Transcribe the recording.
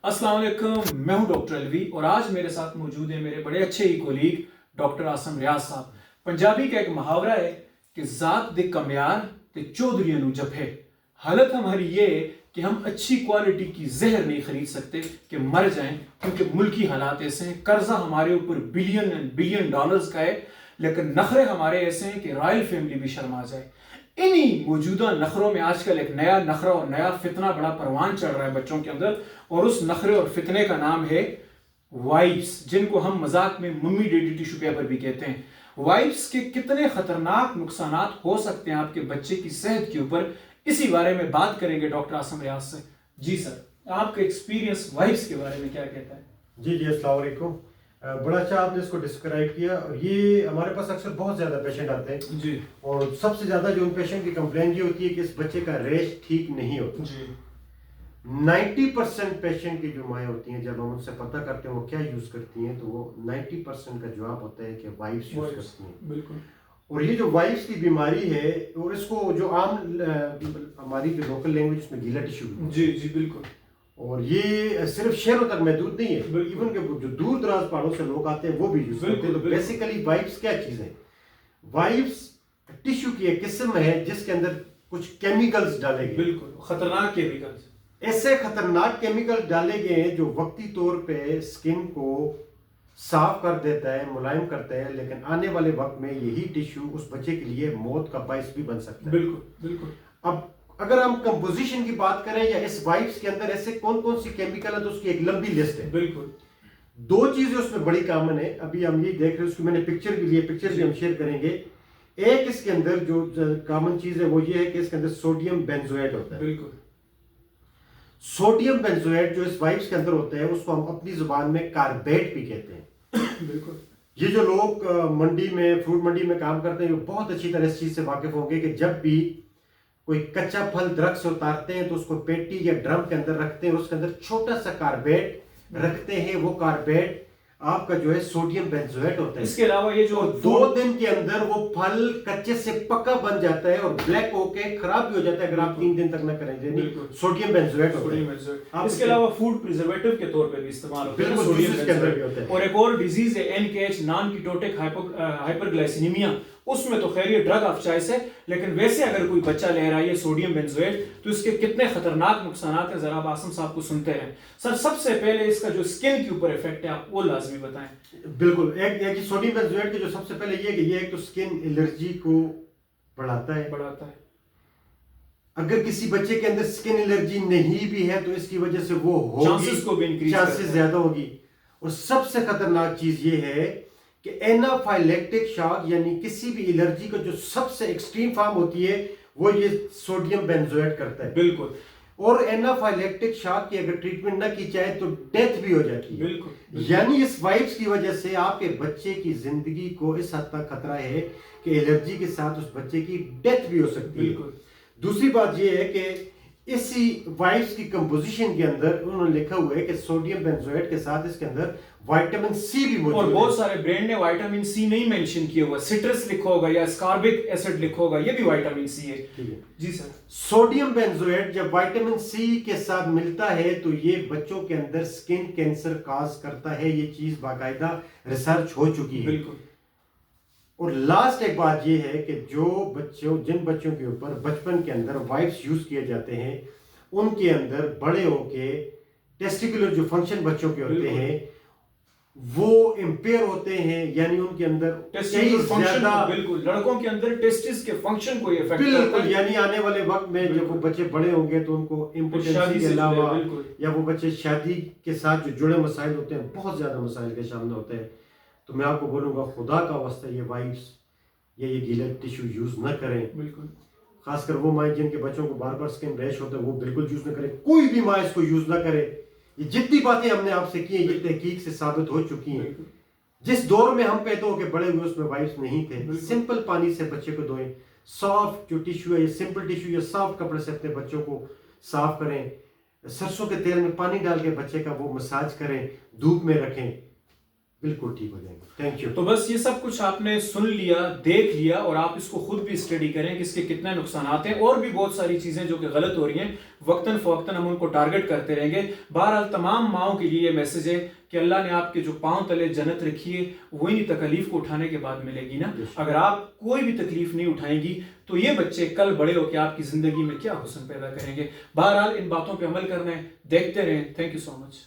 अस्सलाम वालेकुम, मैं हूं डॉक्टर अलवी और आज मेरे साथ मौजूद है मेरे बड़े अच्छे ही कोलीग डॉक्टर आसम रियाज साहब। पंजाबी का एक मुहावरा है कि ज़ात दे कमयार ते चौधरियों नू जफे। हालत हमारी ये है कि हम अच्छी क्वालिटी की जहर नहीं खरीद सकते कि मर जाएं, क्योंकि मुल्की हालात ऐसे हैं, कर्जा हमारे ऊपर बिलियन एंड बिलियन डॉलर्स का है, लेकिन नखरे हमारे ऐसे हैं कि रॉयल फैमिली भी शर्मा जाए। इन्हीं मौजूदा नखरों में आजकल एक नया नखरा और नया फितना बड़ा परवान चढ़ रहा है बच्चों के अंदर, और उस नखरे और फितने का नाम है वाइप्स, जिनको हम मजाक में मम्मी डैडी टिश्यू पेपर भी कहते हैं। वाइप्स के कितने खतरनाक नुकसानात हो सकते हैं आपके बच्चे की सेहत के ऊपर, इसी बारे में बात करेंगे डॉक्टर आसम रियाज से। जी सर, आपका एक्सपीरियंस वाइप्स के बारे में क्या कहता है? जी जी, अस्सलाम वालेकुम। बड़ा अच्छा आपने इसको डिस्क्राइब किया। और ये हमारे पास अक्सर बहुत ज़्यादा पेशेंट आते हैं जी, और सबसे ज़्यादा जो उन पेशेंट की कंप्लेंट ये होती है कि इस बच्चे का रेश ठीक नहीं होता। जी, 90% पेशेंट की जो माएँ होती हैं, जब हम उनसे पता करते हैं वो क्या यूज़ करती हैं, तो वो 90% का जवाब होता है कि वाइप्स यूज़ करती हैं। बिल्कुल। और ये जो वाइप्स की बीमारी है, और इसको जो आम हमारी जो लोकल लैंग्वेज उसमें गीला टिश्यू, जी जी बिल्कुल। और ये सिर्फ शहरों तक महदूद नहीं है, बिल्कुल। इवन के जो दूर दराज पहाड़ों से लोग आते हैं वो भी यूज करते हैं। तो बिल्कुल। बेसिकली वाइप्स क्या चीज़ है? वाइप्स टिश्यू की एक किस्म है जिसके अंदर कुछ केमिकल्स डाले गए, बिल्कुल खतरनाक केमिकल्स। ऐसे खतरनाक केमिकल डाले गए हैं जो वक्ती तौर पे स्किन को साफ कर देता है, मुलायम करता है, लेकिन आने वाले वक्त में यही टिश्यू उस बच्चे के लिए मौत का बायस भी बन सकता है। बिल्कुल बिल्कुल। अब अगर हम कंपोजिशन की बात करें या इस वाइप्स के अंदर ऐसे कौन कौन सी केमिकल है, तो उसकी एक लंबी लिस्ट है। बिल्कुल। दो चीजें उसमें बड़ी कॉमन है, अभी हम ये देख रहे हैं, उसकी मैंने पिक्चर भी ली, पिक्चर भी हम शेयर करेंगे। एक इसके अंदर जो कॉमन चीज है वो ये है कि इसके अंदर सोडियम बेंजोएट होता है। बिल्कुल। सोडियम बेंजोएट जो इस वाइप्स के अंदर होता है उसको हम अपनी जुबान में कार्बेट भी कहते हैं। बिल्कुल। ये जो लोग मंडी में, फ्रूट मंडी में काम करते हैं, वो बहुत अच्छी तरह इस चीज से वाकिफ होंगे कि जब भी कोई कच्चा फल दरख्त से उतारते हैं तो उसको पेटी या ड्रम के अंदर रखते हैं, उसके अंदर छोटा सा कार्बेट रखते हैं। वो कार्बेट आपका जो है सोडियम बेंजोएट होता है। इसके अलावा ये जो 2 दिन के अंदर वो फल कच्चे से पक्का बन जाता है और ब्लैक होके खराब भी हो जाता है अगर आप 3 दिन तक ना करें। सोडियम बेंजोएट होता है। इसके अलावा फूड प्रिजर्वेटिव के तौर पे भी इस्तेमाल होता है सोडियम बेंजोएट। और एक और डिजीज है NKH, नॉन कीटोटिक हाइपरग्लाइसीमिया, उसमें तो खैर ये ड्रग ऑफ चॉइस है, लेकिन वैसे अगर कोई बच्चा ले रहा है ये सोडियम बेंजोएट तो इसके कितने खतरनाक नुकसान हैं, जरा आप आसम साहब को सुनते हैं। सर, सबसे पहले इसका जो स्किन के ऊपर इफेक्ट है आप वो लाजमी बताएं। बिल्कुल। एक सोडियम बेंजोएट के जो सबसे पहले ये कि ये एक तो स्किन एलर्जी को बढ़ाता है। अगर किसी बच्चे के अंदर स्किन एलर्जी नहीं भी है तो इसकी वजह से वो होगी, चांसेस को भी इंक्रीज चांसेस ज्यादा होगी। और सबसे खतरनाक चीज ये है कि एनाफाइलेक्टिक शॉक यानी किसी भी एलर्जी का जो सबसे एक्सट्रीम फॉर्म होती है वो ये सोडियम बेंजोएट करता है। बिल्कुल। और एनाफाइलेक्टिक शॉक की अगर ट्रीटमेंट ना की जाए तो डेथ भी हो जाती है। बिल्कुल। यानी इस वाइप्स की वजह से आपके बच्चे की जिंदगी को इस हद तक खतरा है कि एलर्जी के साथ उस बच्चे की डेथ भी हो सकती है। दूसरी बात यह है कि इसी वाइप्स की कंपोजिशन के अंदर उन्होंने लिखा हुआ है कि सोडियम बेंजोएट के साथ इसके अंदर विटामिन सी भी मौजूद है। और बहुत सारे ब्रांड ने विटामिन सी नहीं मेंशन किया हुआ, सिट्रस लिखा होगा या स्कारबिक एसिड लिखा होगा, ये भी विटामिन सी है। ठीक है जी सर। सोडियम बेंजोएट जब विटामिन सी के साथ मिलता है तो ये बच्चों के अंदर स्किन कैंसर काज करता है। ये चीज बाकायदा रिसर्च हो चुकी है। बिल्कुल। और लास्ट एक बात यह है कि जिन बच्चों के ऊपर बचपन के अंदर वाइप्स यूज किए जाते हैं उनके अंदर बड़े होके टेस्टिकुलर जो फंक्शन बच्चों के होते हैं वो इंपेयर होते हैं, यानी उनके अंदर बिल्कुल लड़कों के अंदर टेस्टिस के फंक्शन को इफेक्ट करता है। यानी आने वाले वक्त में जब वो बच्चे बड़े होंगे तो उनको इम्पोर्टेंसी के अलावा या वो बच्चे शादी के साथ जो जुड़े मसाइल होते हैं, बहुत ज्यादा मसाइल के सामने होते हैं। तो मैं आपको बोलूंगा खुदा का वास्ता ये वाइप्स या ये गीला टिश्यू यूज न करें। बिल्कुल। खासकर वो माएँ जिनके बच्चों को बार बार स्किन रैश होता है वो बिल्कुल यूज न करें। कोई भी माँ इसको यूज ना करे। ये जितनी बातें हमने आपसे की हैं ये तहकीक से साबित हो चुकी हैं। जिस दौर में हम पैदा होकर बड़े हुए उसमें वाइप्स नहीं थे। सिंपल पानी से बच्चे को धोएं, सॉफ्ट जो टिश्यू है, सिंपल टिश्यू या सॉफ्ट कपड़े से अपने बच्चों को साफ करें। सरसों के तेल में पानी डाल के बच्चे का वो मसाज करें, धूप में रखें। बिल्कुल ठीक हो जाएंगे. Thank you. तो बस ये सब कुछ आपने सुन लिया, देख लिया, और आप इसको खुद भी स्टडी करें कि इसके कितने नुकसान हैं. और भी बहुत सारी चीजें जो कि गलत हो रही हैं, वक्तन फवक्तन हम उनको टारगेट करते रहेंगे. बहरहाल तमाम माओं के लिए ये मैसेज है कि अल्लाह ने आपके जो पांव तले जन्नत रखी है वो इन्हीं तकलीफ को उठाने के बाद मिलेगी ना. अगर आप कोई भी तकलीफ नहीं उठाएंगी तो ये बच्चे कल बड़े होकर आपकी जिंदगी में क्या हुस्न पैदा करेंगे. बहरहाल इन बातों पे अमल करना है. देखते रहें. Thank you so much.